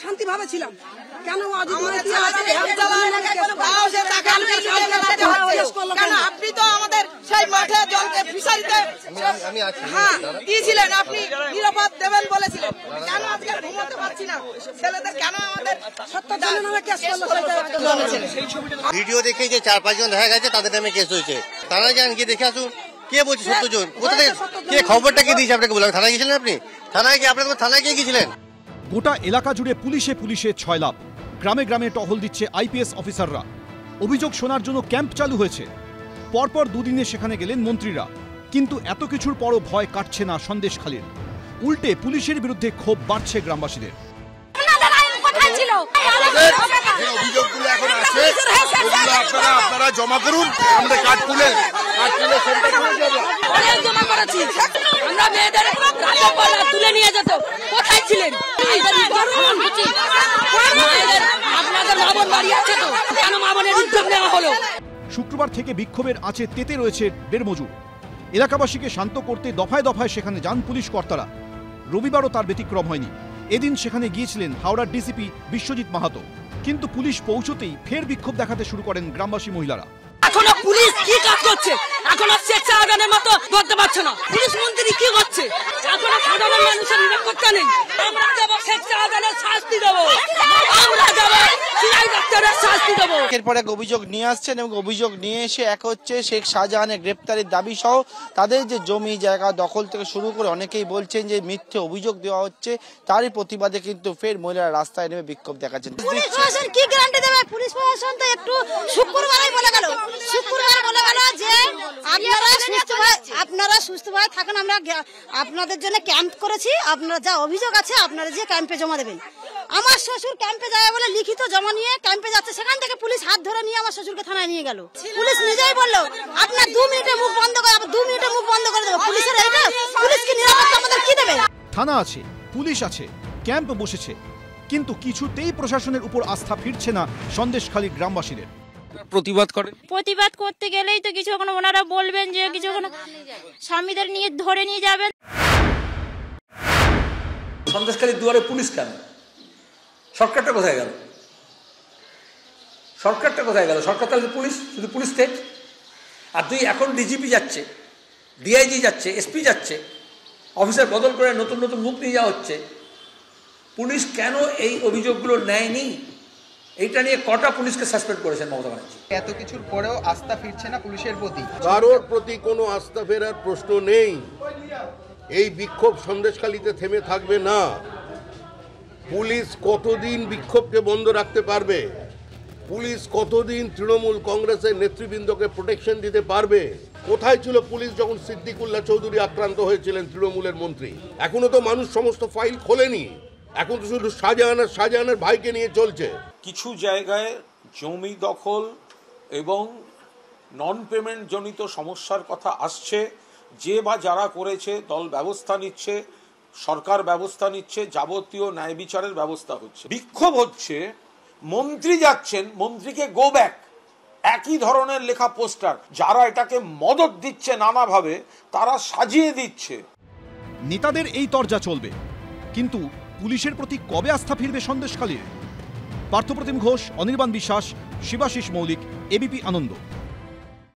শান্তিভাবে ছিলাম, কেন আপনি তো আমাদের সেই মাঠে জলকে ফিশারিতে দিয়েছিলেন, আপনি নিরাপদ দেবেন বলেছিলেন, কেন আজকে ঘুমোতে পারছি না ছেলেদের, কেন আমাদের ভিডিও দেখে যে 4-5 জন দেখা গেছে তাদের নামে কেস হয়েছে, থানায় যান গিয়ে দেখে আসুন কে বলছে 70 জন, কোথা থেকে কে খবরটা কে দিয়েছে আপনাকে বললাম, থানায় গেছিলেন আপনি, থানায় গিয়ে আপনার থানায় গিয়ে গিয়েছিলেন। গোটা এলাকা জুড়ে পুলিশে পুলিশে ছয়লাভ, গ্রামে গ্রামে টহল দিচ্ছে আইপিএস অফিসাররা, অভিযোগ শোনার জন্য ক্যাম্প চালু হয়েছে। পরপর দুদিনে সেখানে গেলেন মন্ত্রীরা, কিন্তু এত কিছুর পরও ভয় কাটছে না সন্দেশখালীর, উল্টে পুলিশের বিরুদ্ধে ক্ষোভ বাড়ছে গ্রামবাসীদের। আপনারা জমা করুন, আমাদের কার্ড তুলে জমা করেছি, আমরা মেয়েদের তুলে নিয়ে যেত, কোথায় ছিলেন আপনাদের মা বোন বাড়ি আছে তো, কেন মা বোনের উদ্যোগ নেওয়া হলো? শুক্রবার থেকে বিক্ষোভের আঁচে তেতে রয়েছে বেরমজুর। এলাকাবাসীকে শান্ত করতে দফায় দফায় সেখানে যান পুলিশ কর্তারা। রবিবারও তার ব্যতিক্রম হয়নি। এদিন সেখানে গিয়েছিলেন হাওড়ার ডিসিপি বিশ্বজিৎ মাহাতো, কিন্তু পুলিশ পৌঁছতেই ফের বিক্ষোভ দেখাতে শুরু করেন গ্রামবাসী মহিলারা। এখনো পুলিশ কি কাজ করছে? এখনো শেখ শাহজাহানের মতো করতে পারছে না। পুলিশ মন্ত্রী কি করছে? এখনো সাধারণ মানুষের নিরাপত্তা নেই। আমরা দেবো শেখ শাহজাহানের শাস্তি দেবো, আমরা দেবো সিআই ডাক্তারের শাস্তি দেবো। এরপর এক অভিযোগ নিয়ে আসছেন এবং অভিযোগ নিয়ে এসে এক হচ্ছে শেখ শাহজাহানের গ্রেপ্তারের দাবি সহ তাদের যে জমি জায়গা দখল থেকে শুরু করে অনেকেই বলছেন যে মিথ্যে অভিযোগ দেওয়া হচ্ছে, তারই প্রতিবাদে কিন্তু ফের মহিলারা রাস্তায় নেমে বিক্ষোভ দেখাচ্ছেন। পুলিশ প্রশাসন কি গ্যারান্টি দেবে? পুলিশ প্রশাসন তো একটু শুক্রবারই বলে গেল যে আপনারা সুস্থভাবে থাকেন, আমরা আপনাদের জন্য ক্যাম্প করেছি, আপনারা যা অভিযোগ আছে আপনারা যে ক্যাম্পে জমা দেবেন। আমার শ্বশুর ক্যাম্পে যাবে বলে লিখিত জমা নিয়ে ক্যাম্পে যাচ্ছে, সেখান থেকে পুলিশ হাত ধরে নিয়ে আমার শ্বশুরকে থানায় নিয়ে গেল। পুলিশ নিজেই বললো আপনার 2 মিনিটে মুখ বন্ধ করে, 2 মিনিটে মুখ বন্ধ করে দেবো। পুলিশের এইটা, পুলিশ কি নিরাপত্তা আমাদের কি দেবে? থানা আছে, পুলিশ আছে, ক্যাম্প বসেছে, কিন্তু কিছুতেই প্রশাসনের উপর আস্থা ফিরছে না সন্দেশখালীর গ্রামবাসীদের। প্রতিবাদ করতে গেলেই তো কিছু ওনারা বলবেন যে কিছু স্বামীদের নিয়ে ধরে নিয়ে যাবেন। সন্দেশখালীর দুয়ারে পুলিশ কেন? সরকারটা কোথায় গেল? সরকারটা কোথায় গেল? সরকার তাহলে পুলিশ, শুধু পুলিশ স্টেট। আর তুই এখন ডিজিপি যাচ্ছে, ডিআইজি যাচ্ছে, এসপি যাচ্ছে, অফিসার বদল করে নতুন নতুন মুখ নিয়ে যাওয়া হচ্ছে। পুলিশ কেন এই অভিযোগগুলো নেয়নি? এইটা নিয়ে কটা পুলিশকে সাসপেন্ড করেছেন মমতা ব্যানার্জি? এত কিছুর পরেও আস্থা ফিরছে না পুলিশের প্রতি। কারোর প্রতি কোনো আস্থা ফেরার প্রশ্ন নেই। এই বিক্ষোভ সন্দেশখালীতে থেমে থাকবে না। পুলিশ কতদিন বিক্ষোভকে বন্ধ রাখতে পারবে? পুলিশ কতদিন তৃণমূল কংগ্রেসের নেতৃবৃন্দকে প্রোটেকশন দিতে পারবে? কোথায় ছিল পুলিশ যখন সিদ্দিকুল্লাহ চৌধুরী আক্রান্ত হয়েছিলেন তৃণমূলের মন্ত্রী? এখনো তো মানুষ সমস্ত ফাইল খোলেনি, এখন তো শুধু শাহজাহানের ভাইকে নিয়ে চলছে। কিছু জায়গায় জমি দখল এবং নন পেমেন্ট জনিত সমস্যার কথা আসছে, যে বা যারা করেছে দল ব্যবস্থা নিচ্ছে, সরকার ব্যবস্থা নিচ্ছে, যাবতীয় ন্যায় বিচারের ব্যবস্থা হচ্ছে। বিক্ষোভ হচ্ছে, মন্ত্রী যাচ্ছেন, মন্ত্রীকে গো ব্যাক, একই ধরনের লেখা পোস্টার। যারা এটাকে মদত দিচ্ছে নানাভাবে, তারা সাজিয়ে দিচ্ছে। নেতাদের এই তরজা চলবে, কিন্তু পুলিশের প্রতি কবে আস্থা ফিরবে সন্দেশখালীর? পার্থপ্রতিম ঘোষ, অনির্বাণ বিশ্বাস, শিবাশিস মৌলিক, এবিপি আনন্দ।